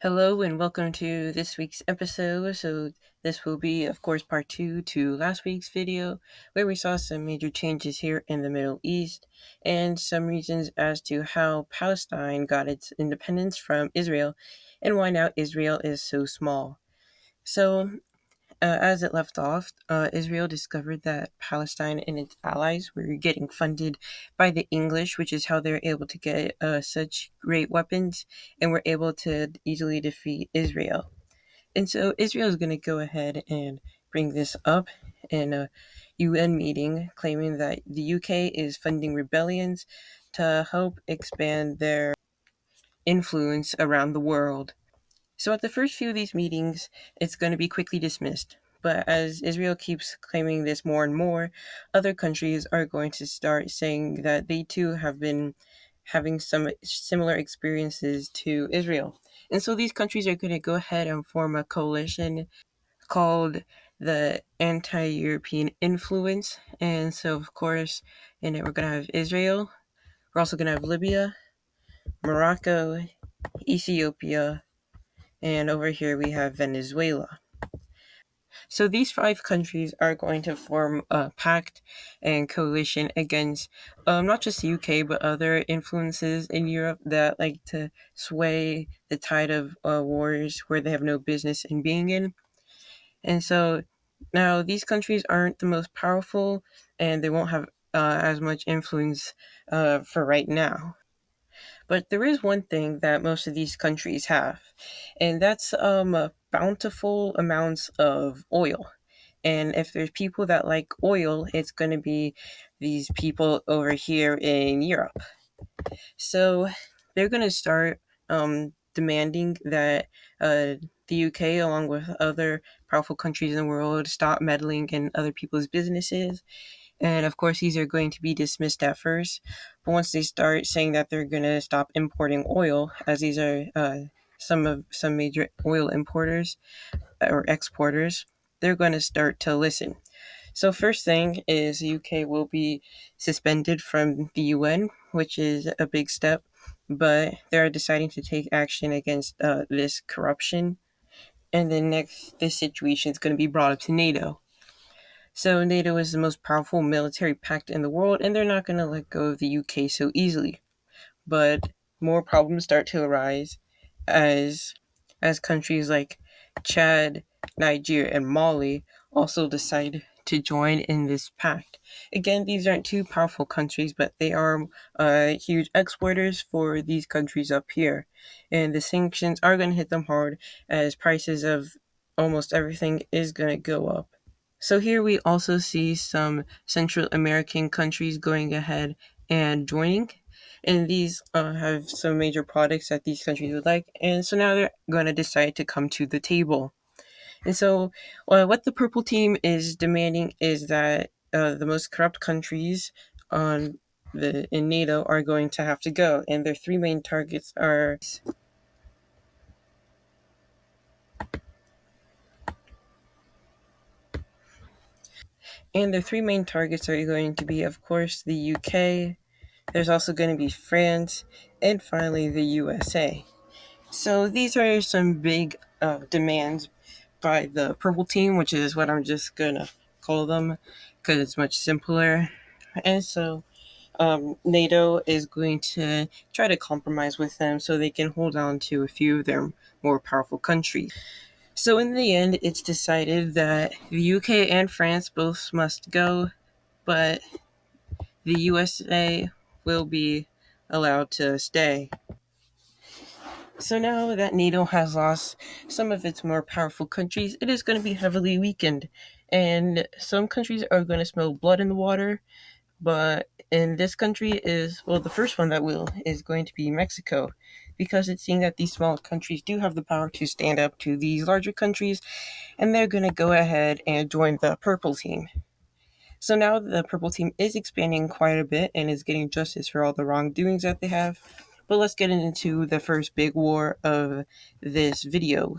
Hello and welcome to this week's episode. This will be, of course, part two to last week's video, where we saw some major changes here in the Middle East and some reasons as to how Palestine got its independence from Israel and why now Israel is so small. So, as it left off, Israel discovered that Palestine and its allies were getting funded by the English, which is how they're able to get such great weapons and were able to easily defeat Israel. And so Israel is going to go ahead and bring this up in a UN meeting, claiming that the UK is funding rebellions to help expand their influence around the world. So at the first few of these meetings, it's going to be quickly dismissed. But as Israel keeps claiming this more and more, other countries are going to start saying that they too have been having some similar experiences to Israel. And so these countries are going to go ahead and form a coalition called the Anti-European Influence. And so, of course, in it, we're going to have Israel. We're also going to have Libya, Morocco, Ethiopia, and over here we have Venezuela. So these five countries are going to form a pact and coalition against not just the UK, but other influences in Europe that like to sway the tide of wars where they have no business in being in. And so now these countries aren't the most powerful and they won't have as much influence for right now. But there is one thing that most of these countries have, and that's bountiful amounts of oil. And if there's people that like oil, it's going to be these people over here in Europe. So they're going to start demanding that the UK, along with other powerful countries in the world, stop meddling in other people's businesses, and of course, these are going to be dismissed at first. But once they start saying that they're going to stop importing oil, as these are some major oil importers or exporters, they're going to start to listen. So first thing is the UK will be suspended from the UN, which is a big step. But they're deciding to take action against this corruption. And then next, this situation is going to be brought up to NATO. So NATO is the most powerful military pact in the world, and they're not going to let go of the UK so easily. But more problems start to arise as countries like Chad, Niger, and Mali also decide to join in this pact. Again, these aren't two powerful countries, but they are huge exporters for these countries up here. And the sanctions are going to hit them hard as prices of almost everything is going to go up. So here we also see some Central American countries going ahead and joining. And these have some major products that these countries would like. And so now they're going to decide to come to the table. And so what the Purple Team is demanding is that the most corrupt countries on in NATO are going to have to go. And their three main targets are going to be, of course, the UK. There's also going to be France, and finally the USA. So these are some big demands by the Purple Team, which is what I'm just going to call them because it's much simpler. And so NATO is going to try to compromise with them so they can hold on to a few of their more powerful countries. So in the end, it's decided that the UK and France both must go, but the USA will be allowed to stay. So now that NATO has lost some of its more powerful countries, it is going to be heavily weakened. And some countries are going to smell blood in the water, but in this country the first one that will is going to be Mexico, because it's seeing that these small countries do have the power to stand up to these larger countries, and they're going to go ahead and join the Purple Team. So now the Purple Team is expanding quite a bit and is getting justice for all the wrongdoings that they have. But let's get into the first big war of this video,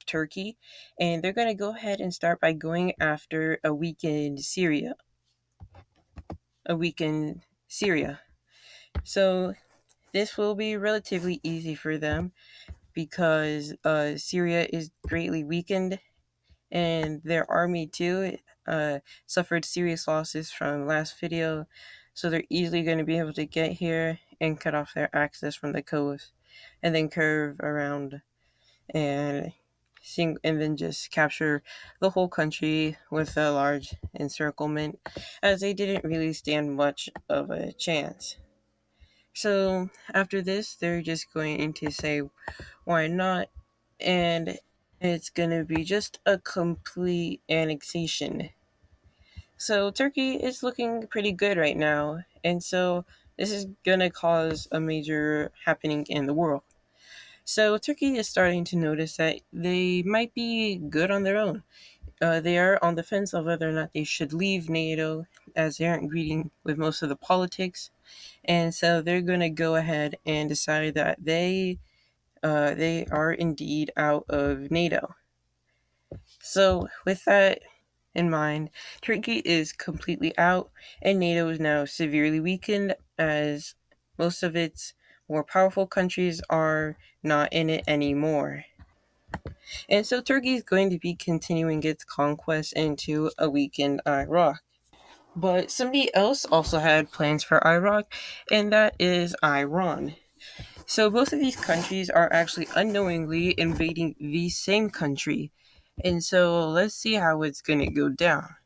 Turkey. And they're going to go ahead and start by going after a weakened Syria. So this will be relatively easy for them. because Syria is greatly weakened, and their army too suffered serious losses from last video, so they're easily going to be able to get here and cut off their access from the coast, and then curve around and and then just capture the whole country with a large encirclement, as they didn't really stand much of a chance. So after this, they're just going to say, why not? And it's going to be just a complete annexation. So Turkey is looking pretty good right now. And so this is going to cause a major happening in the world. So Turkey is starting to notice that they might be good on their own. They are on the fence of whether or not they should leave NATO, as they aren't agreeing with most of the politics. And so they're going to go ahead and decide that they are indeed out of NATO. So with that in mind, Turkey is completely out, and NATO is now severely weakened, as most of its more powerful countries are not in it anymore. And so Turkey is going to be continuing its conquest into a weakened Iraq. But somebody else also had plans for Iraq, and that is Iran. So both of these countries are actually unknowingly invading the same country. And so let's see how it's going to go down.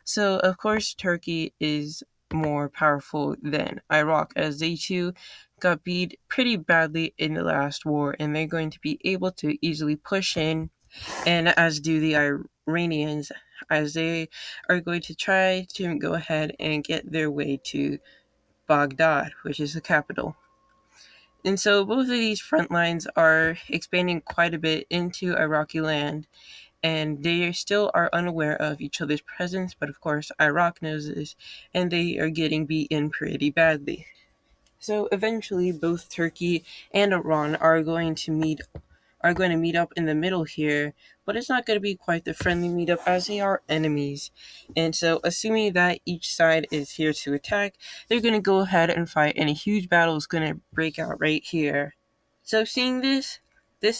So, of course, Turkey is more powerful than Iraq, as they too got beat pretty badly in the last war, and they're going to be able to easily push in, and as do the Iranians, as they are going to try to go ahead and get their way to Baghdad, which is the capital. And so both of these front lines are expanding quite a bit into Iraqi land, and they still are unaware of each other's presence, but of course Iraq knows this, and they are getting beaten pretty badly. So eventually both Turkey and Iran are going to meet up in the middle here, but it's not going to be quite the friendly meetup, as they are enemies. And so, assuming that each side is here to attack, they're going to go ahead and fight, and a huge battle is going to break out right here. So, seeing this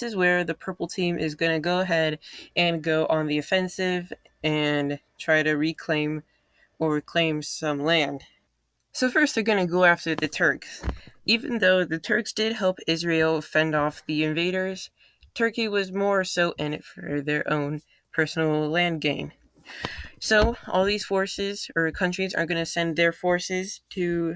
is where the purple team is going to go ahead and go on the offensive and try to reclaim or claim some land. So first they're going to go after the Turks. Even though the Turks did help Israel fend off the invaders, Turkey was more so in it for their own personal land gain. So all these forces or countries are going to send their forces to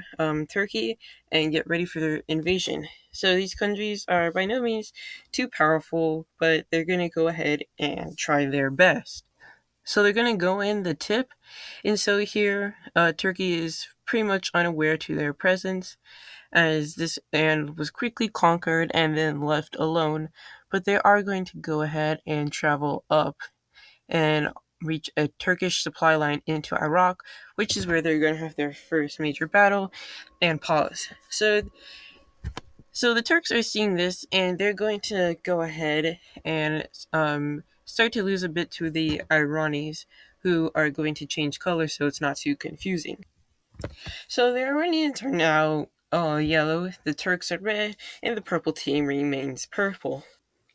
Turkey and get ready for their invasion. So these countries are by no means too powerful, but they're going to go ahead and try their best. So they're going to go in the tip. And so here, Turkey is pretty much unaware to their presence, as this and was quickly conquered and then left alone. But they are going to go ahead and travel up and reach a Turkish supply line into Iraq, which is where they're going to have their first major battle and pause. So the Turks are seeing this, and they're going to go ahead and start to lose a bit to the Iranis, who are going to change color so it's not too confusing. So the Iranians are now yellow, the Turks are red, and the purple team remains purple.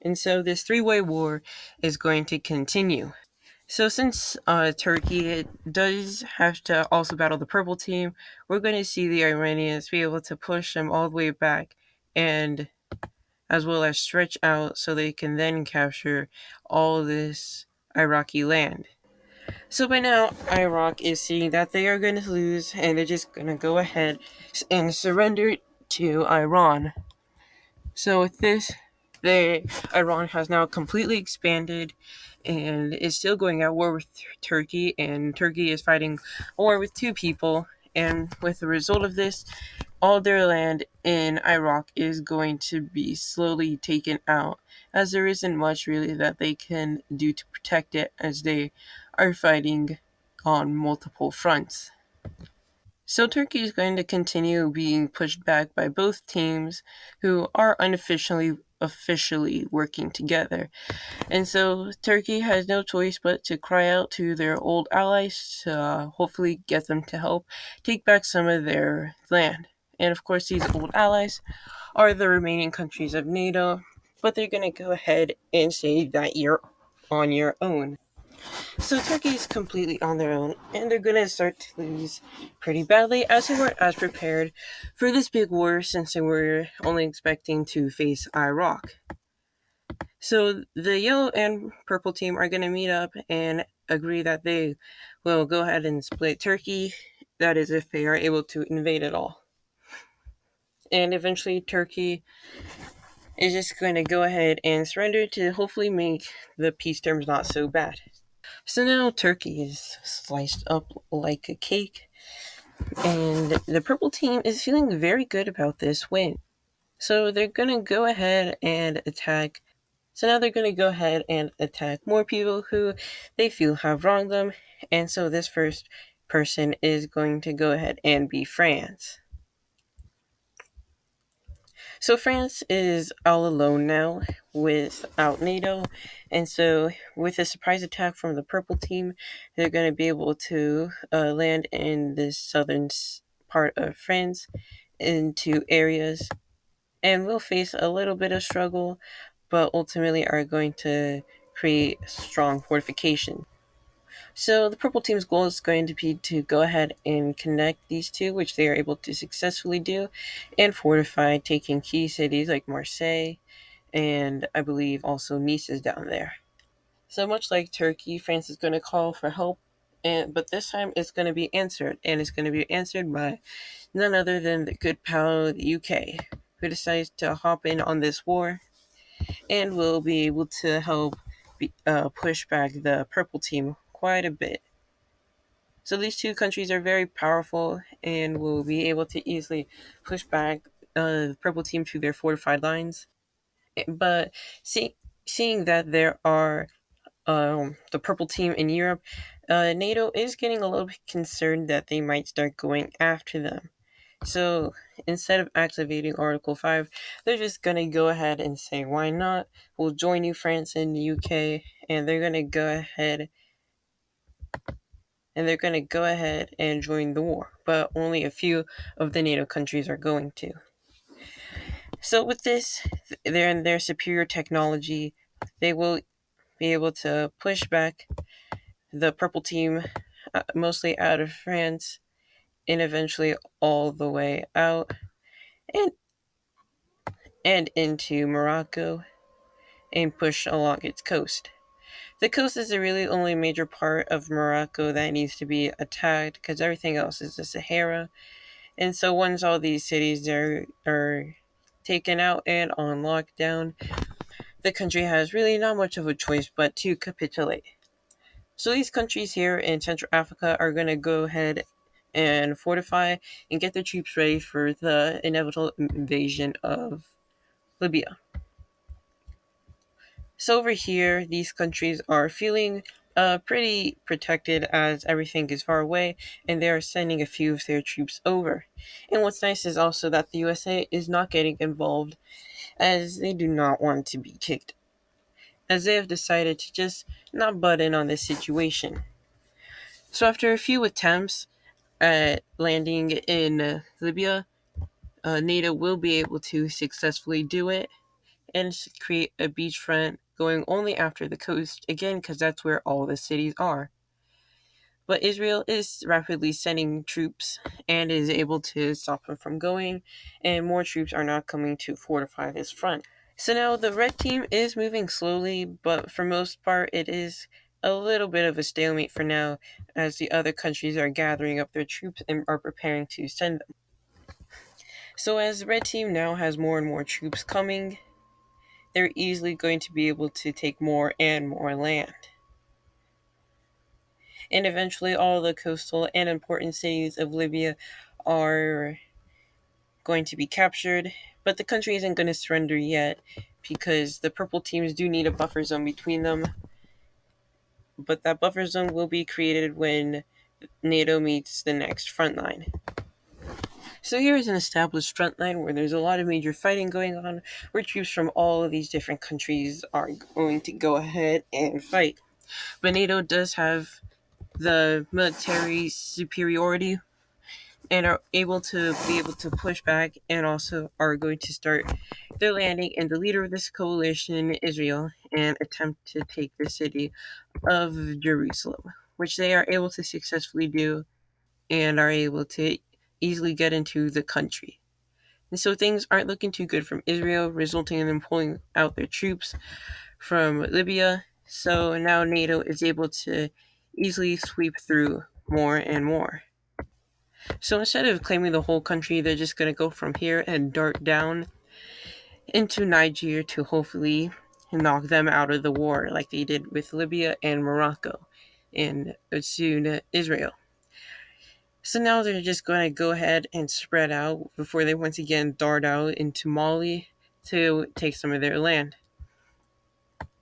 And so this three-way war is going to continue. So since Turkey does have to also battle the purple team, we're going to see the Iranians be able to push them all the way back, and as well as stretch out so they can then capture all this Iraqi land. So by now, Iraq is seeing that they are going to lose, and they're just going to go ahead and surrender to Iran. So with this, Iran has now completely expanded and is still going at war with Turkey, and Turkey is fighting a war with two people. And with the result of this, all their land in Iraq is going to be slowly taken out, as there isn't much really that they can do to protect it, as they are fighting on multiple fronts. So Turkey is going to continue being pushed back by both teams, who are officially working together. And so Turkey has no choice but to cry out to their old allies to hopefully get them to help take back some of their land. And of course, these old allies are the remaining countries of NATO, but they're going to go ahead and say that you're on your own. So Turkey is completely on their own, and they're going to start to lose pretty badly, as they weren't as prepared for this big war since they were only expecting to face Iraq. So the yellow and purple team are going to meet up and agree that they will go ahead and split Turkey. That is, if they are able to invade it all. And eventually, Turkey is just going to go ahead and surrender to hopefully make the peace terms not so bad. So now Turkey is sliced up like a cake, and the purple team is feeling very good about this win. So they're going to go ahead and attack. So now they're going to go ahead and attack more people who they feel have wronged them. And so this first person is going to go ahead and be France. So France is all alone now without NATO. And so with a surprise attack from the purple team, they're going to be able to land in this southern part of France into areas and will face a little bit of struggle, but ultimately are going to create strong fortification. So the purple team's goal is going to be to go ahead and connect these two, which they are able to successfully do, and fortify, taking key cities like Marseille, and I believe also Nice is down there. So much like Turkey, France is going to call for help, but this time it's going to be answered, and it's going to be answered by none other than the good pal, the UK, who decides to hop in on this war and will be able to help push back the purple team quite a bit. So these two countries are very powerful and will be able to easily push back the purple team to their fortified lines. But seeing that there are the purple team in Europe, NATO is getting a little bit concerned that they might start going after them. So instead of activating Article 5, they're just going to go ahead and say, why not? We'll join you, France and the UK, and they're going to go ahead and join the war. But only a few of the NATO countries are going to. So with this, their superior technology, they will be able to push back the purple team mostly out of France and eventually all the way out and into Morocco and push along its coast. The coast is the really only major part of Morocco that needs to be attacked because everything else is the Sahara. And so once all these cities are taken out and on lockdown, the country has really not much of a choice but to capitulate. So these countries here in Central Africa are going to go ahead and fortify and get their troops ready for the inevitable invasion of Libya. So over here, these countries are feeling pretty protected as everything is far away, and they are sending a few of their troops over. And what's nice is also that the USA is not getting involved, as they do not want to be kicked, as they have decided to just not butt in on this situation. So after a few attempts at landing in Libya, NATO will be able to successfully do it and create a beachfront going only after the coast, again, because that's where all the cities are. But Israel is rapidly sending troops and is able to stop them from going, and more troops are not coming to fortify this front. So now the red team is moving slowly, but for most part it is a little bit of a stalemate for now, as the other countries are gathering up their troops and are preparing to send them. So as the red team now has more and more troops coming, they're easily going to be able to take more and more land. And eventually all the coastal and important cities of Libya are going to be captured, but the country isn't going to surrender yet because the purple teams do need a buffer zone between them. But that buffer zone will be created when NATO meets the next front line. So here is an established front line where there's a lot of major fighting going on, where troops from all of these different countries are going to go ahead and fight. But NATO does have the military superiority, and are able to push back, and also are going to start their landing. And the leader of this coalition, Israel, and attempt to take the city of Jerusalem, which they are able to successfully do and are able to easily get into the country. And so things aren't looking too good from Israel, resulting in them pulling out their troops from Libya. So now NATO is able to easily sweep through more and more. So instead of claiming the whole country, they're just going to go from here and dart down into Niger to hopefully knock them out of the war like they did with Libya and Morocco, and soon Israel. So now they're just going to go ahead and spread out before they once again dart out into Mali to take some of their land.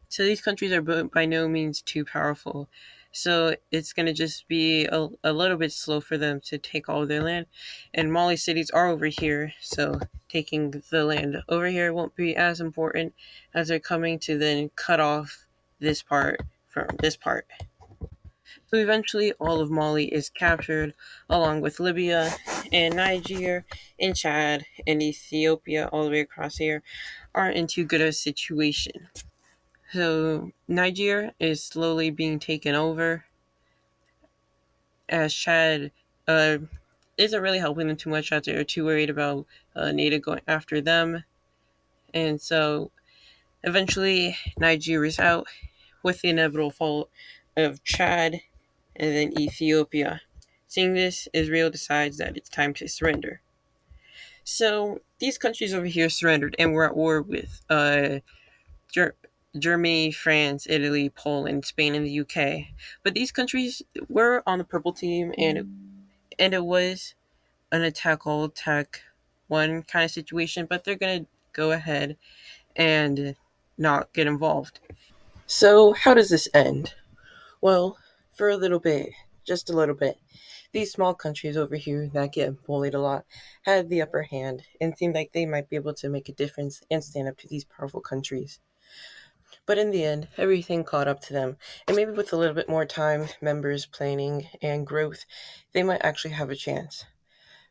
So these countries are by no means too powerful. So it's going to just be a little bit slow for them to take all of their land. And Mali cities are over here, so taking the land over here won't be as important as they're coming to then cut off this part from this part. So eventually all of Mali is captured, along with Libya and Niger and Chad and Ethiopia all the way across here are in too good a situation. So Niger is slowly being taken over, as Chad isn't really helping them too much, as they're too worried about NATO going after them. And so eventually Niger is out, with the inevitable fall of Chad and then Ethiopia. Seeing this, Israel decides that it's time to surrender. So these countries over here surrendered and were at war with Germany, France, Italy, Poland, Spain, and the UK. But these countries were on the purple team, and it was an attack all attack one kind of situation. But they're gonna go ahead and not get involved. So how does this end? Well, for a little bit, just a little bit, these small countries over here that get bullied a lot had the upper hand and seemed like they might be able to make a difference and stand up to these powerful countries. But in the end, everything caught up to them, and maybe with a little bit more time, members, planning, and growth, they might actually have a chance.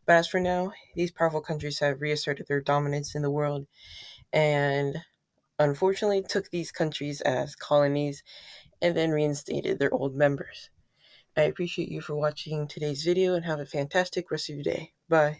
But as for now, these powerful countries have reasserted their dominance in the world, and unfortunately took these countries as colonies and then reinstated their old members. I appreciate you for watching today's video, and have a fantastic rest of your day. Bye.